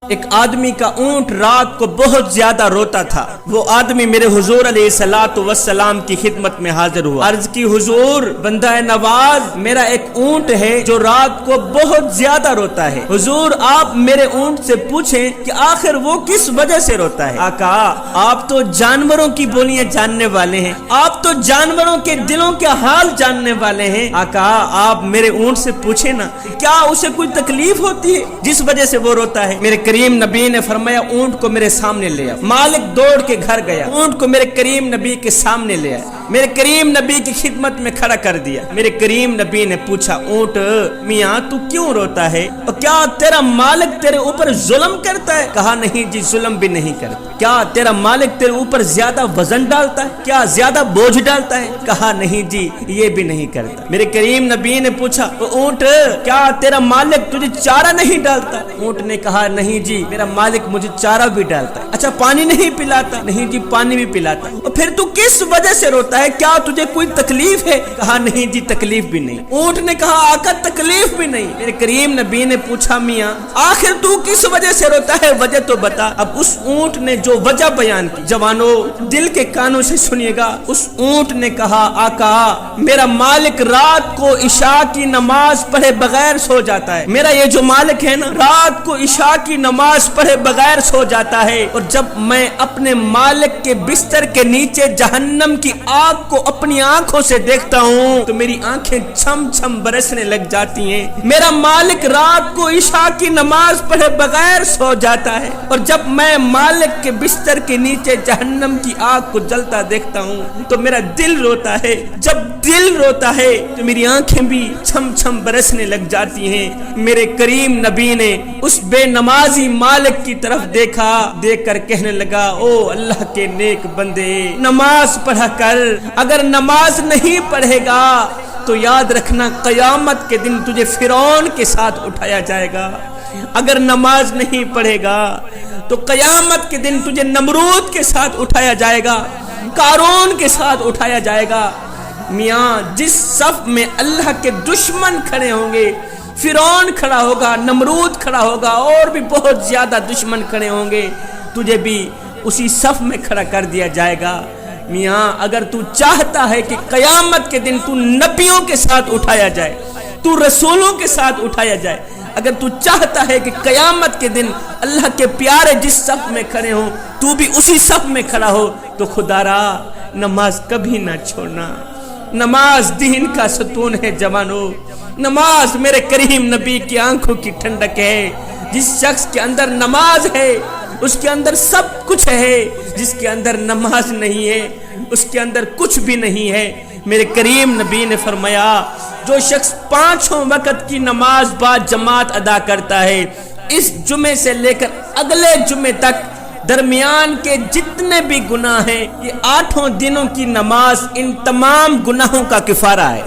ایک آدمی کا اونٹ رات کو بہت زیادہ روتا تھا۔ وہ آدمی میرے حضور علیہ الصلوۃ والسلام کی خدمت میں حاضر ہوا، عرض کی حضور بندہ نواز میرا ایک اونٹ ہے جو رات کو بہت زیادہ روتا ہے، حضور آپ میرے اونٹ سے پوچھیں کہ آخر وہ کس وجہ سے روتا ہے۔ آقا آپ تو جانوروں کی بولیاں جاننے والے ہیں، آپ تو جانوروں کے دلوں کے حال جاننے والے ہیں، آقا آپ میرے اونٹ سے پوچھیں نا کیا اسے کوئی تکلیف ہوتی ہے جس وجہ سے وہ روتا ہے۔ میرے کریم نبی نے فرمایا اونٹ کو میرے سامنے لے آؤ۔ مالک دوڑ کے گھر گیا، اونٹ کو میرے کریم نبی کے سامنے لے آیا، میرے کریم نبی کی خدمت میں کھڑا کر دیا۔ میرے کریم نبی نے پوچھا اونٹ میاں تو کیوں روتا ہے، اور کیا تیرا مالک تیرے اوپر ظلم کرتا ہے؟ کہا نہیں جی ظلم بھی نہیں کرتا۔ کیا تیرا مالک تیرے اوپر زیادہ وزن ڈالتا ہے، کیا زیادہ بوجھ ڈالتا ہے؟ کہا نہیں جی یہ بھی نہیں کرتا۔ میرے کریم نبی نے پوچھا اونٹ کیا تیرا مالک تجھے چارہ نہیں ڈالتا؟ اونٹ نے کہا نہیں جی میرا مالک مجھے چارہ بھی ڈالتا ہے۔ اچھا پانی نہیں پلاتا؟ نہیں جی پانی بھی پلاتا۔ اور پھر تو کس وجہ سے روتا ہے، کیا تجھے کوئی تکلیف ہے؟ کہا نہیں جی تکلیف بھی نہیں۔ اونٹ نے کہا آقا تکلیف بھی نہیں۔ میرے کریم نبی نے پوچھا میاں آخر تو کس وجہ سے روتا ہے، وجہ تو بتا۔ اب اس اونٹ نے جو وجہ بیان کی، جوانو دل کے کانوں سے سنیے گا، اس اونٹ نے کہا آقا میرا مالک رات کو عشاء کی نماز پڑھے بغیر سو جاتا ہے، میرا یہ جو مالک ہے نا رات کو عشاء کی نماز پڑھے بغیر سو جاتا ہے، اور جب میں اپنے مالک کے بستر کے نیچے جہنم کی آگ کو اپنی آنکھوں سے دیکھتا ہوں تو میری آنکھیں چھم چھم برسنے لگ جاتی ہیں۔ میرا مالک رات کو عشاء کی نماز پڑھے بغیر سو جاتا ہے، اور جب میں مالک کے بستر کے نیچے جہنم کی آگ کو جلتا دیکھتا ہوں تو میرا دل روتا ہے، جب دل روتا ہے تو میری آنکھیں بھی چھم چھم برسنے لگ جاتی ہیں۔ میرے کریم نبی نے اس بے نمازی مالک کی طرف دیکھا، دیکھ کر کہنے لگا او اللہ کے نیک بندے نماز پڑھا کر، اگر نماز نہیں پڑھے گا تو یاد رکھنا قیامت کے دن تجھے فرعون کے ساتھ اٹھایا جائے گا، اگر نماز نہیں پڑھے گا تو قیامت کے دن تجھے نمرود کے ساتھ اٹھایا جائے گا، قارون کے ساتھ اٹھایا جائے گا۔ میاں جس صف میں اللہ کے دشمن کھڑے ہوں گے، فرعون کھڑا ہوگا، نمرود کھڑا ہوگا، اور بھی بہت زیادہ دشمن کھڑے ہوں گے، تجھے بھی اسی صف میں کھڑا کر دیا جائے گا۔ میاں اگر تو چاہتا ہے کہ قیامت کے دن تو نبیوں کے ساتھ اٹھایا جائے، تو رسولوں کے ساتھ اٹھایا جائے، اگر تو چاہتا ہے کہ قیامت کے دن اللہ کے پیارے جس صف میں کھڑے ہوں تو بھی اسی صف میں کھڑا ہو، تو خدا را نماز کبھی نہ چھوڑنا۔ نماز دین کا ستون ہے جوانو، نماز میرے کریم نبی کی آنکھوں کی ٹھنڈک ہے۔ جس شخص کے اندر نماز ہے اس کے اندر سب کچھ ہے، جس کے اندر نماز نہیں ہے اس کے اندر کچھ بھی نہیں ہے۔ میرے کریم نبی نے فرمایا جو شخص 5 وقت کی نماز با جماعت ادا کرتا ہے، اس جمعے سے لے کر اگلے جمعے تک درمیان کے جتنے بھی گناہ ہیں، یہ 8 دنوں کی نماز ان تمام گناہوں کا کفارہ ہے۔